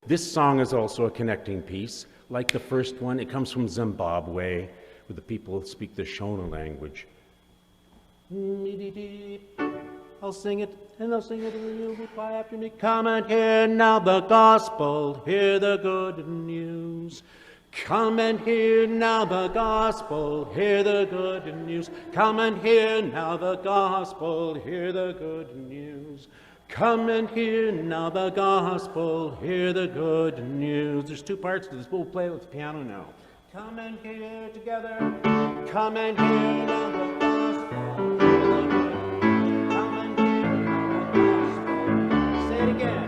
This song is also a connecting piece. Like the first one, it comes from Zimbabwe, where the people speak the Shona language. I'll sing it, and I'll sing it, and you'll reply after me. Come and hear now the gospel, hear the good news. Come and hear now the gospel, hear the good news. Come and hear now the gospel, hear the good news. Come and hear now the gospel, hear the good news. There's two parts to this. We'll play it with the piano now. Come and hear together. Come and hear now the gospel, hear the good news. Come and hear now the gospel. Say it again.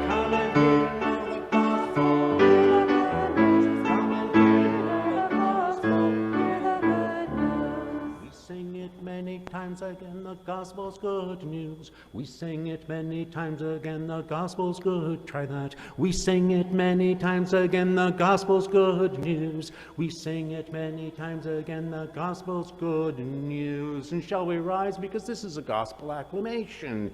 Come and hear now the gospel, hear the good news. Come and hear now the gospel, hear the good news. We sing it many times again, the gospel's good news. We sing it many times again, the gospel's good. Try that. We sing it many times again, the gospel's good news. We sing it many times again, the gospel's good news. And shall we rise? Because this is a gospel acclamation.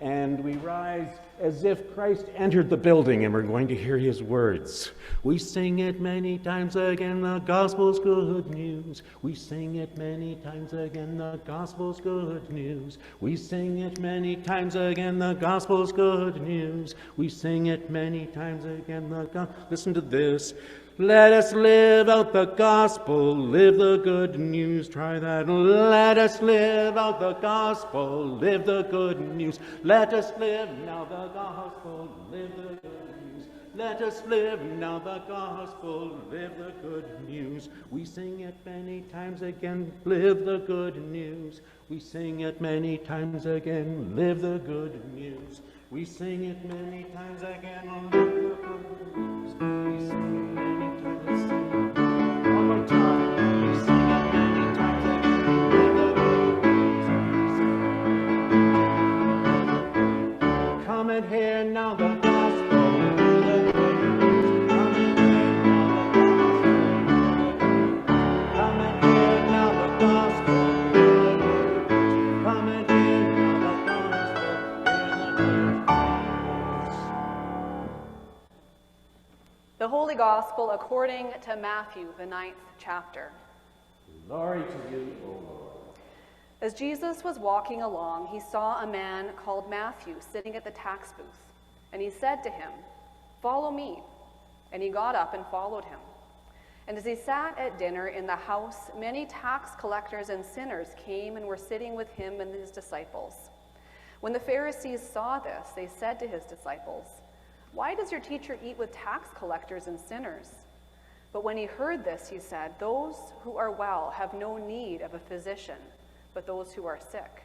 And we rise as if Christ entered the building and we're going to hear his words. We sing it many times again, the gospel's good news. We sing it many times again, the gospel's good news. We sing it many times again, the gospel's good news. We sing it many times again, the gospel. Listen to this. Let us live out the gospel, live the good news. Try that. Let us live out the gospel, live the good news. Let us live now the gospel, live the good news. Let us live now the gospel, live the good news. We sing it many times again, live the good news. We sing it many times again, live the good news. We sing it many times again, live the good news. We sing it many times again. One more time. We sing it many times again, live the good news. Come and hear now the gospel, live the good news. Come and hear now the gospel, live the good news. Come and hear now the gospel, live the good news. The Holy Gospel according to Matthew, the 9th chapter. Glory to you, O Lord. As Jesus was walking along, he saw a man called Matthew sitting at the tax booth, and he said to him, "Follow me." And he got up and followed him. And as he sat at dinner in the house, many tax collectors and sinners came and were sitting with him and his disciples. When the Pharisees saw this, they said to his disciples, "Why does your teacher eat with tax collectors and sinners?" But when he heard this, he said, "Those who are well have no need of a physician, but those who are sick.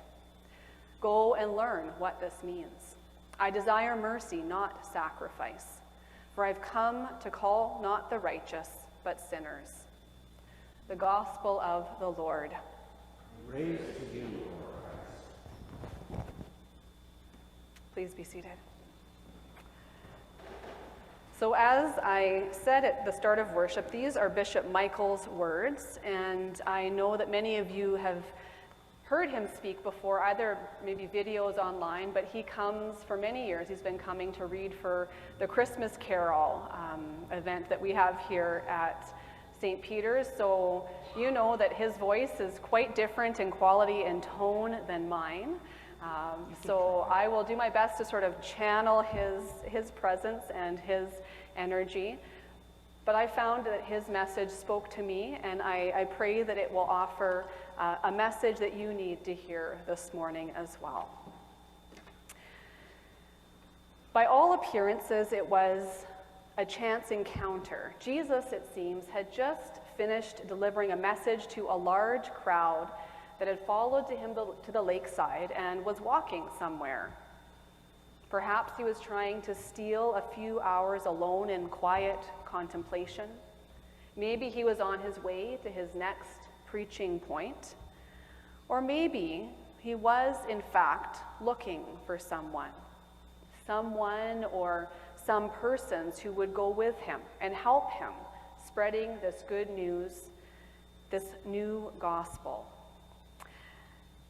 Go and learn what this means. I desire mercy, not sacrifice, for I've come to call not the righteous, but sinners." The Gospel of the Lord. Praise to you, Lord. Please be seated. So as I said at the start of worship, these are Bishop Michael's words, and I know that many of you have heard him speak before, either maybe videos online, but he comes for many years. He's been coming to read for the Christmas Carol event that we have here at St. Peter's. So you know that his voice is quite different in quality and tone than mine. So I will do my best to sort of channel his presence and his energy. But I found that his message spoke to me, and I pray that it will offer a message that you need to hear this morning as well. By all appearances, it was a chance encounter. Jesus, it seems, had just finished delivering a message to a large crowd that had followed to him to the lakeside and was walking somewhere. Perhaps he was trying to steal a few hours alone in quiet contemplation. Maybe he was on his way to his next preaching point. Or maybe he was, in fact, looking for someone or some persons who would go with him and help him spreading this good news, this new gospel.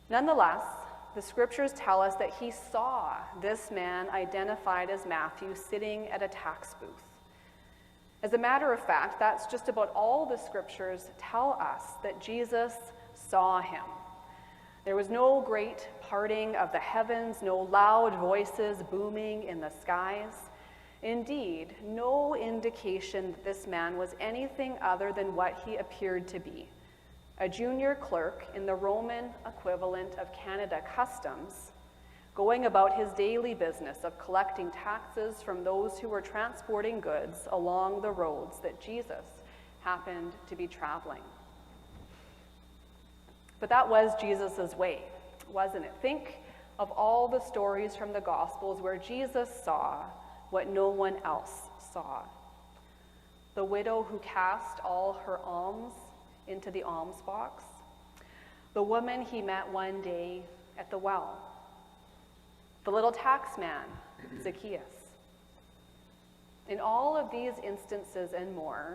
Nonetheless, the scriptures tell us that he saw this man identified as Matthew sitting at a tax booth. As a matter of fact, that's just about all the scriptures tell us that Jesus saw him. There was no great parting of the heavens, no loud voices booming in the skies. Indeed, no indication that this man was anything other than what he appeared to be, a junior clerk in the Roman equivalent of Canada Customs, going about his daily business of collecting taxes from those who were transporting goods along the roads that Jesus happened to be traveling. But that was Jesus' way, wasn't it? Think of all the stories from the Gospels where Jesus saw what no one else saw. The widow who cast all her alms into the alms box. The woman he met one day at the well. The little tax man, Zacchaeus. In all of these instances and more,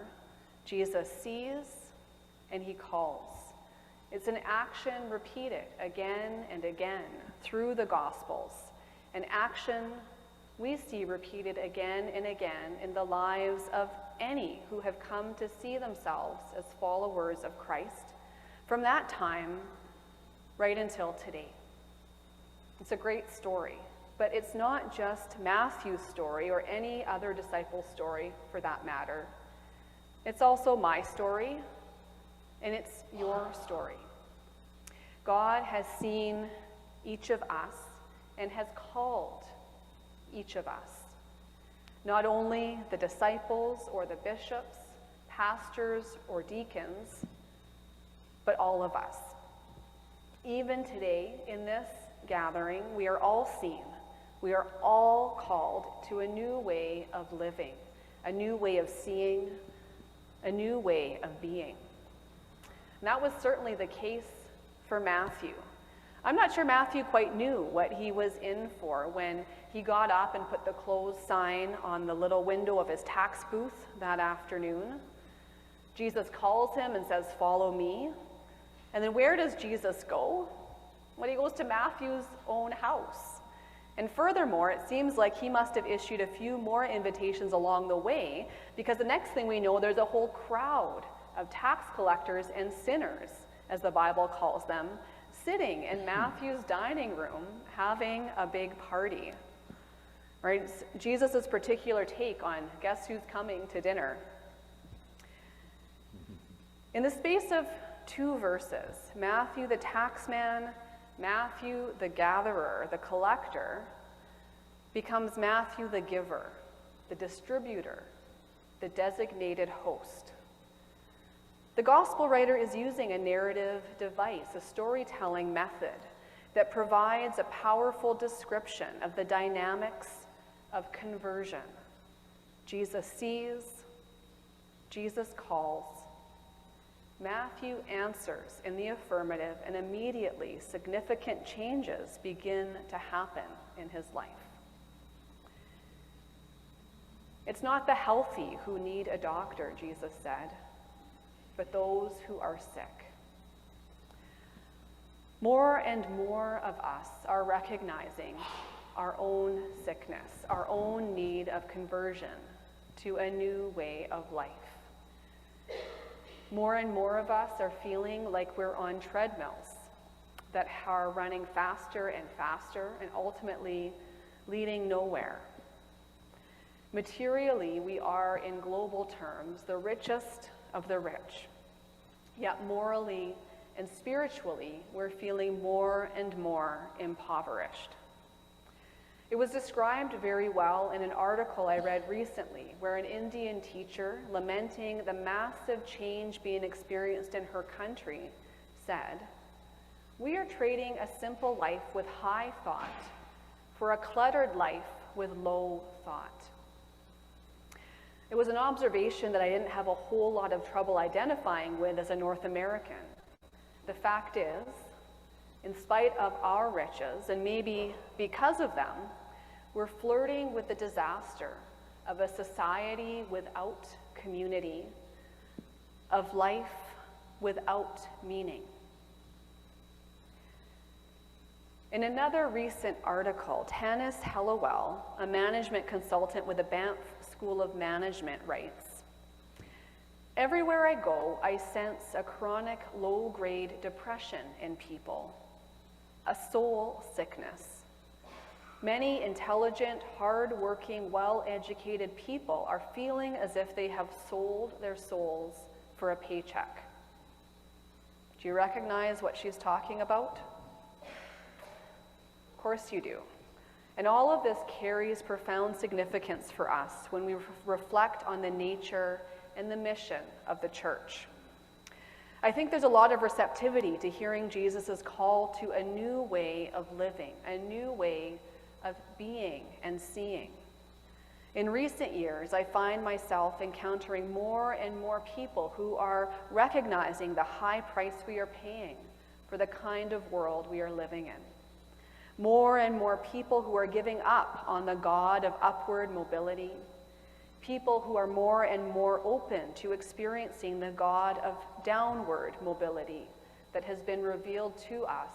Jesus sees and he calls. It's an action repeated again and again through the Gospels, an action we see repeated again and again in the lives of any who have come to see themselves as followers of Christ from that time right until today. It's a great story, but it's not just Matthew's story or any other disciple's story for that matter. It's also my story, and it's your story. God has seen each of us and has called each of us. Not only the disciples or the bishops, pastors or deacons, but all of us. Even today in this gathering, we are all seen. We are all called to a new way of living, a new way of seeing, a new way of being. And that was certainly the case for Matthew. I'm not sure Matthew quite knew what he was in for when he got up and put the closed sign on the little window of his tax booth that afternoon. Jesus calls him and says, "Follow me." And then where does Jesus go? Well, he goes to Matthew's own house. And furthermore, it seems like he must have issued a few more invitations along the way, because the next thing we know, there's a whole crowd of tax collectors and sinners, as the Bible calls them, sitting in Matthew's dining room having a big party. Right? It's Jesus' particular take on guess who's coming to dinner. In the space of 2 verses, Matthew the taxman, Matthew the gatherer, the collector, becomes Matthew the giver, the distributor, the designated host. The gospel writer is using a narrative device, a storytelling method that provides a powerful description of the dynamics of conversion. Jesus sees, Jesus calls, Matthew answers in the affirmative, and immediately significant changes begin to happen in his life. It's not the healthy who need a doctor, Jesus said, but those who are sick. More and more of us are recognizing our own sickness, our own need of conversion to a new way of life. More and more of us are feeling like we're on treadmills that are running faster and faster and ultimately leading nowhere. Materially, we are, in global terms, the richest of the rich. Yet morally and spiritually, we're feeling more and more impoverished. It was described very well in an article I read recently, where an Indian teacher, lamenting the massive change being experienced in her country, said, "We are trading a simple life with high thought for a cluttered life with low thought." It was an observation that I didn't have a whole lot of trouble identifying with as a North American. The fact is, in spite of our riches, and maybe because of them, we're flirting with the disaster of a society without community, of life without meaning. In another recent article, Tanis Hellawell, a management consultant with the Banff School of Management, writes, Everywhere I go, I sense a chronic low-grade depression in people, a soul sickness. Many intelligent, hard-working, well-educated people are feeling as if they have sold their souls for a paycheck. Do you recognize what she's talking about? Of course you do. And all of this carries profound significance for us when we reflect on the nature and the mission of the church. I think there's a lot of receptivity to hearing Jesus' call to a new way of living, a new way of being and seeing. In recent years, I find myself encountering more and more people who are recognizing the high price we are paying for the kind of world we are living in. More and more people who are giving up on the God of upward mobility, people who are more and more open to experiencing the God of downward mobility that has been revealed to us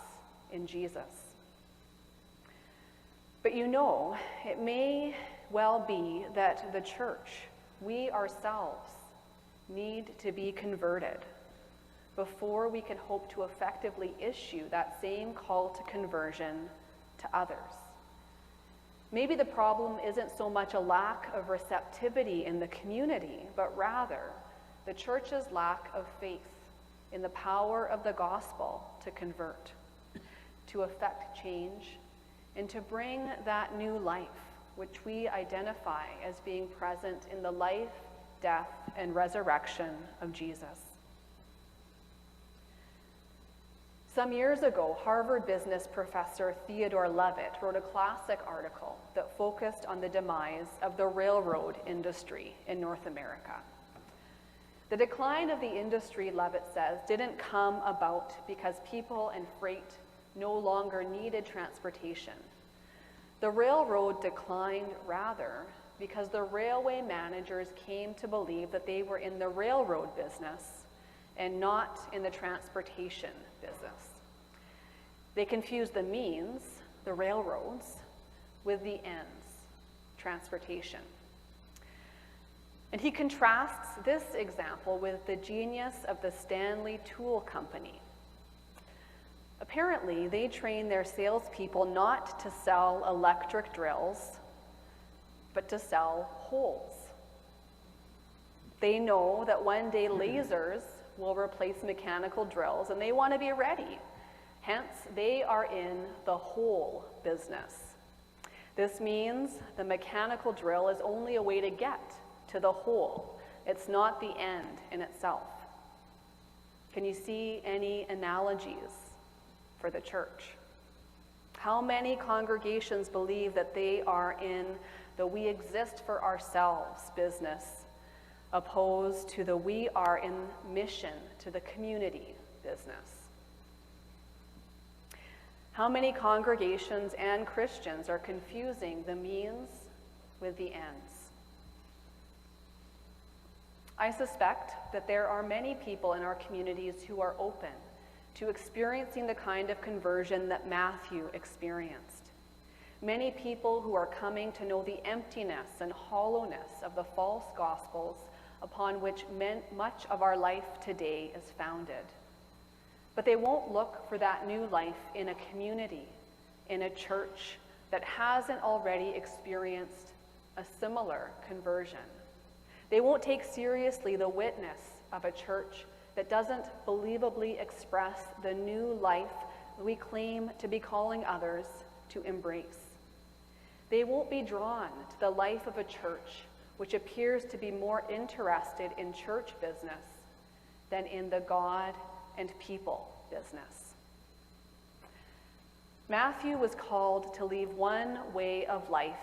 in Jesus. But you know, it may well be that the church, we ourselves, need to be converted before we can hope to effectively issue that same call to conversion to others. Maybe the problem isn't so much a lack of receptivity in the community, but rather the church's lack of faith in the power of the gospel to convert, to effect change, and to bring that new life, which we identify as being present in the life, death, and resurrection of Jesus. Some years ago, Harvard business professor Theodore Levitt wrote a classic article that focused on the demise of the railroad industry in North America. The decline of the industry, Levitt says, didn't come about because people and freight no longer needed transportation. The railroad declined rather because the railway managers came to believe that they were in the railroad business and not in the transportation business. They confused the means, the railroads, with the ends, transportation. And he contrasts this example with the genius of the Stanley Tool Company. Apparently, they train their salespeople not to sell electric drills, but to sell holes. They know that one day lasers will replace mechanical drills, and they want to be ready. Hence, they are in the hole business. This means the mechanical drill is only a way to get to the hole. It's not the end in itself. Can you see any analogies for the church? How many congregations believe that they are in the we exist for ourselves business, opposed to the we are in mission to the community business? How many congregations and Christians are confusing the means with the ends? I suspect that there are many people in our communities who are open to experiencing the kind of conversion that Matthew experienced. Many people who are coming to know the emptiness and hollowness of the false gospels upon which much of our life today is founded. But they won't look for that new life in a community, in a church that hasn't already experienced a similar conversion. They won't take seriously the witness of a church that doesn't believably express the new life we claim to be calling others to embrace. They won't be drawn to the life of a church which appears to be more interested in church business than in the God and people business. Matthew was called to leave one way of life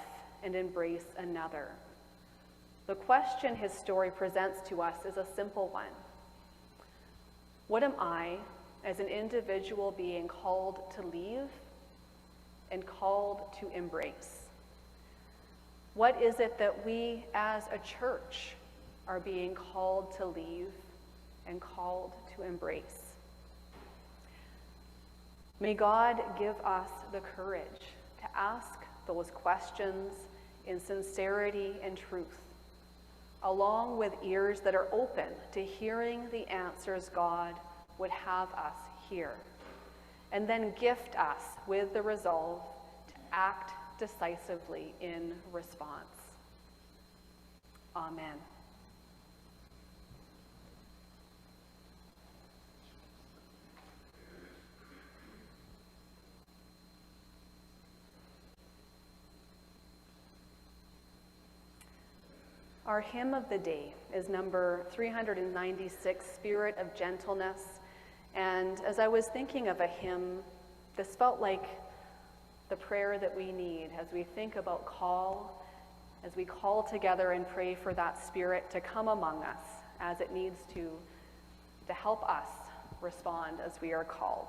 and embrace another. The question his story presents to us is a simple one. What am I, as an individual being, called to leave and called to embrace? What is it that we as a church are being called to leave and called to embrace? May God give us the courage to ask those questions in sincerity and truth, along with ears that are open to hearing the answers God would have us hear, and then gift us with the resolve to act decisively in response. Amen. Our hymn of the day is number 396, Spirit of Gentleness. And as I was thinking of a hymn, this felt like the prayer that we need as we think about call, as we call together and pray for that Spirit to come among us as it needs to help us respond as we are called.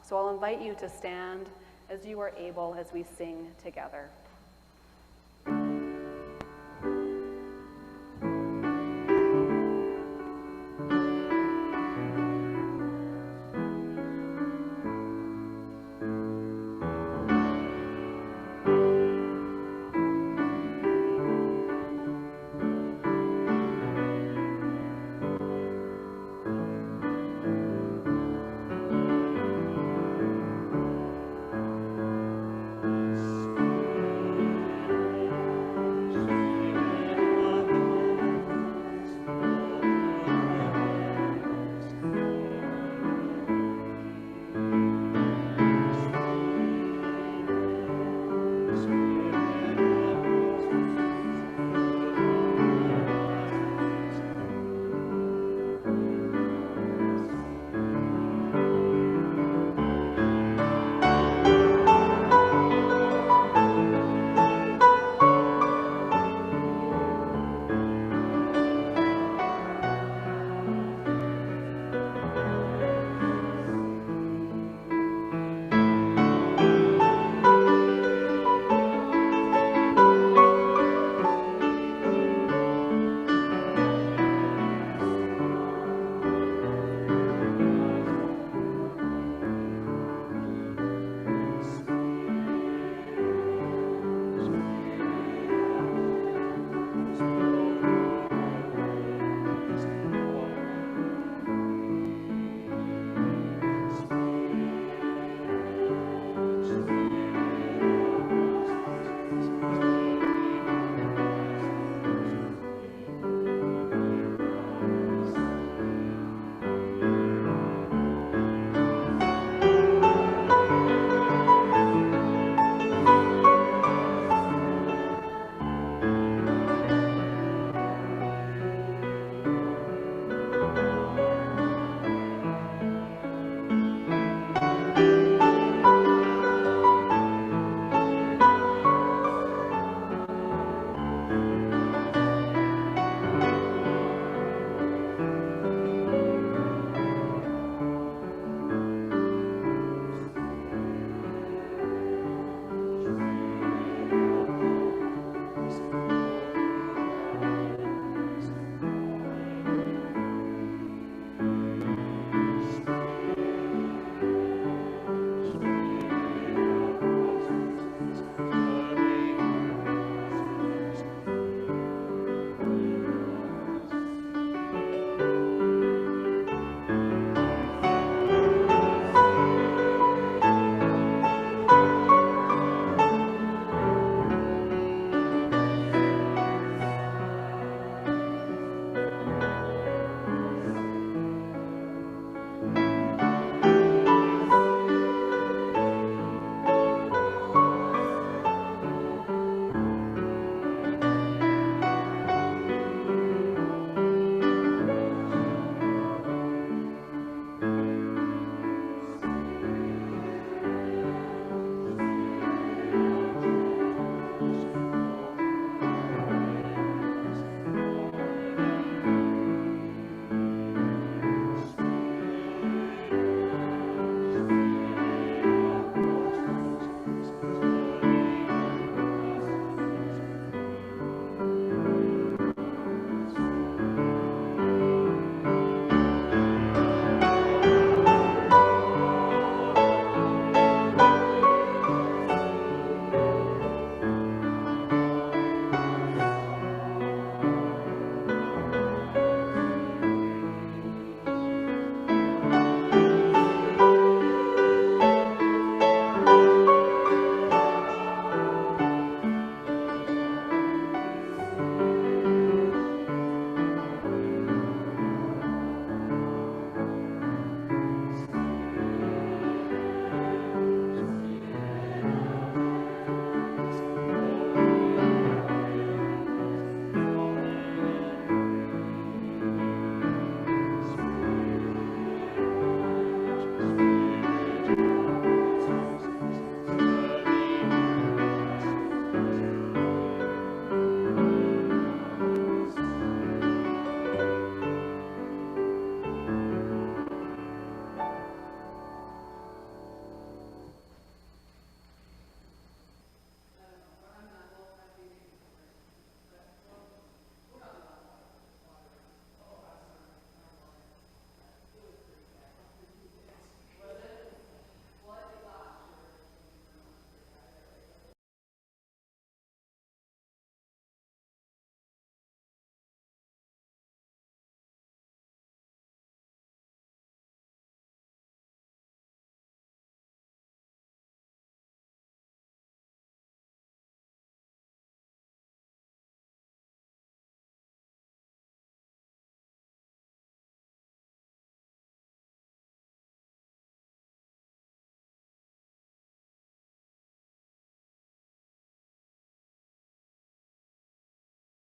So I'll invite you to stand as you are able as we sing together.